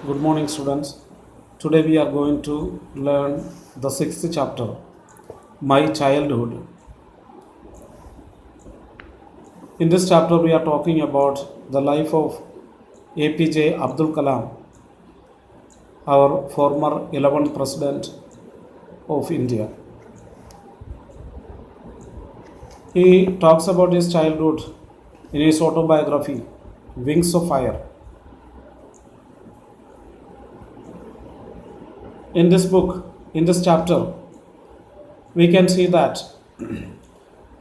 Good morning, students. Today we are going to learn the sixth chapter, My Childhood. In this chapter, we are talking about the life of APJ Abdul Kalam, our former 11th President of India. He talks about his childhood in his autobiography, Wings of Fire. In this book, in this chapter, we can see that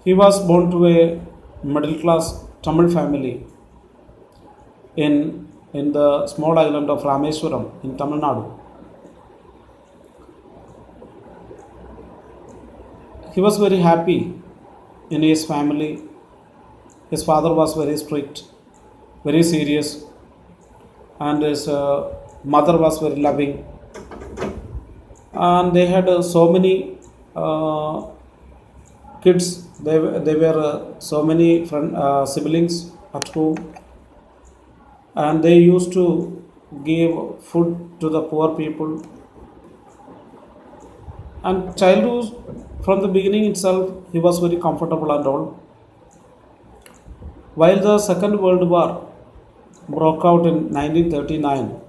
he was born to a middle class Tamil family in the small island of Rameswaram in Tamil Nadu. He was very happy in his family. His father was very strict, very serious, and his mother was very loving. And they had so many kids. They were so many siblings at home, and they used to give food to the poor people. And childhood, from the beginning itself, he was very comfortable and all. While the Second World War broke out in 1939,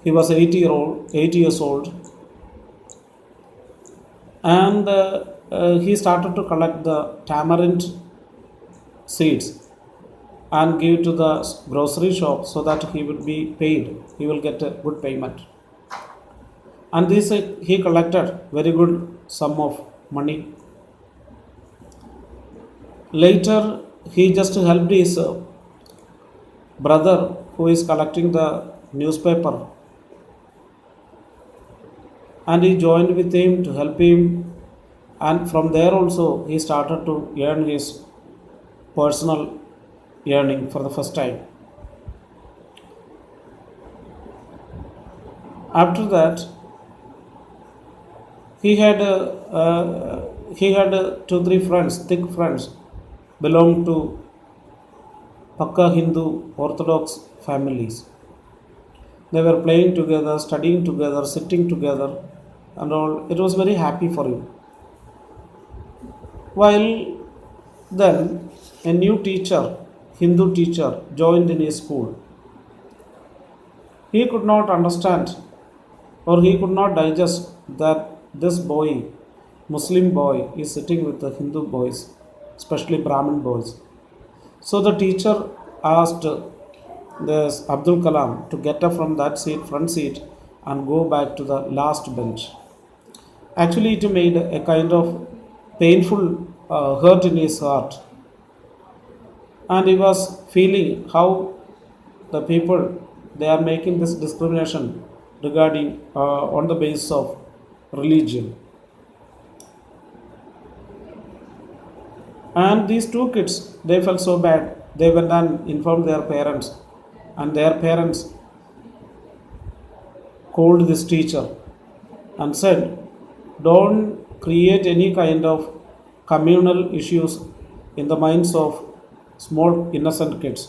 he was 8 years old, and he started to collect the tamarind seeds and give to the grocery shop so that he would be paid. He will get a good payment, and this he collected very good sum of money. Later, he just helped his brother who is collecting the newspaper, and he joined with him to help him, and from there also he started to earn his personal earning for the first time. After that, two three friends, thick friends, belonged to Pakka Hindu Orthodox families. They were playing together, studying together, sitting together, and all. It was very happy for him. While then, a new teacher, Hindu teacher, joined in his school. He could not understand, or he could not digest that this boy, Muslim boy, is sitting with the Hindu boys, especially Brahmin boys. So the teacher asked this Abdul Kalam to get up from that seat, front seat, and go back to the last bench. Actually, it made a kind of painful hurt in his heart, and he was feeling how the people they are making this discrimination regarding on the basis of religion. And these two kids, they felt so bad. They went and informed their parents, and their parents called this teacher and said, "Don't create any kind of communal issues in the minds of small innocent kids.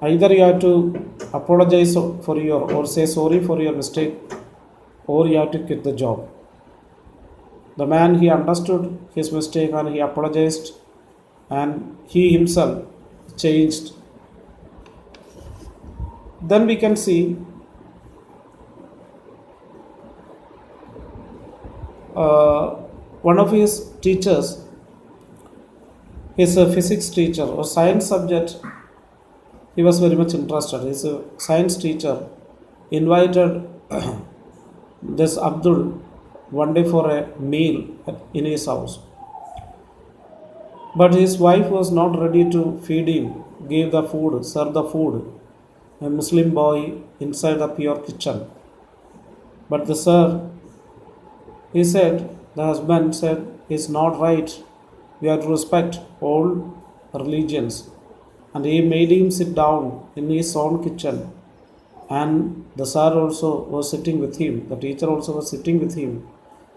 Either you have to apologize for your or say sorry for your mistake, or you have to quit the job." The man he understood his mistake and he apologized, and he himself changed. Then we can see one of his teachers, his physics teacher or science subject, he was very much interested. His science teacher invited this Abdul one day for a meal in his house. But his wife was not ready to feed him, give the food, serve the food. A Muslim boy inside the pure kitchen. But the sir, he said, the husband said, it's not right. We have to respect all religions. And he made him sit down in his own kitchen. And the sir also was sitting with him. The teacher also was sitting with him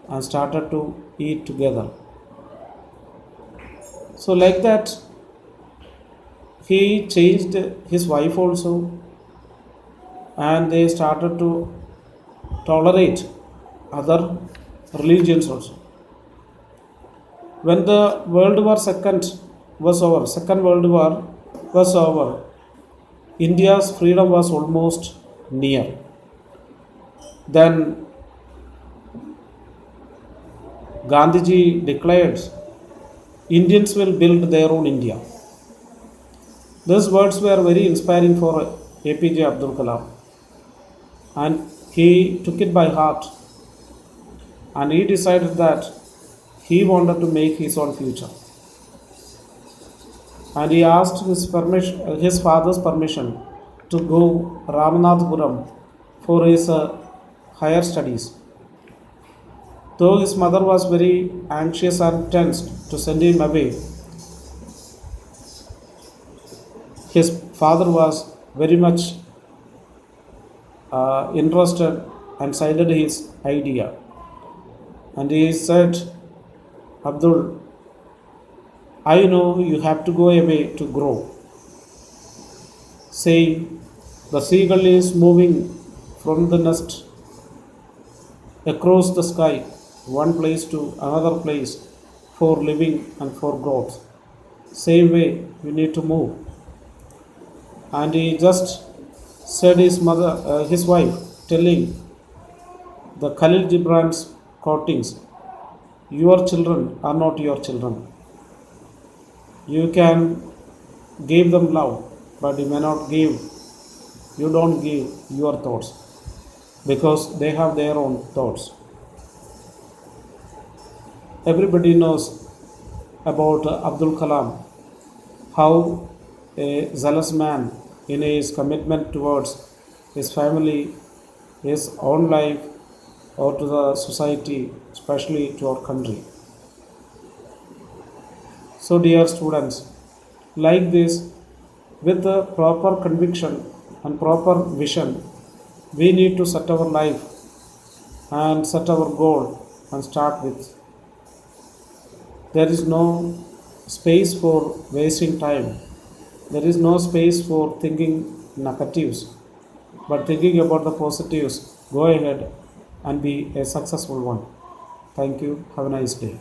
and started to eat together. So, like that, he changed his wife also, and they started to tolerate other religions also. When the Second World War was over, India's freedom was almost near. Then Gandhiji declared, Indians will build their own India. These words were very inspiring for APJ Abdul Kalam, and he took it by heart, and he decided that he wanted to make his own future. And he asked his father's permission to go Ramanathapuram for his higher studies. Though his mother was very anxious and tensed to send him away, his father was very much interested and sided his idea. And he said, Abdul, I know you have to go away to grow. Saying, the seagull is moving from the nest across the sky, one place to another place, for living and for growth. Same way, you need to move. And he just said his wife, telling the Khalil Gibran's quotings, your children are not your children. You can give them love, but you don't give your thoughts, because they have their own thoughts. Everybody knows about Abdul Kalam, how a zealous man in his commitment towards his family, his own life, or to the society, especially to our country. So dear students, like this, with a proper conviction and proper vision, we need to set our life and set our goal and start with. There is no space for wasting time. There is no space for thinking negatives, but thinking about the positives. Go ahead and be a successful one. Thank you. Have a nice day.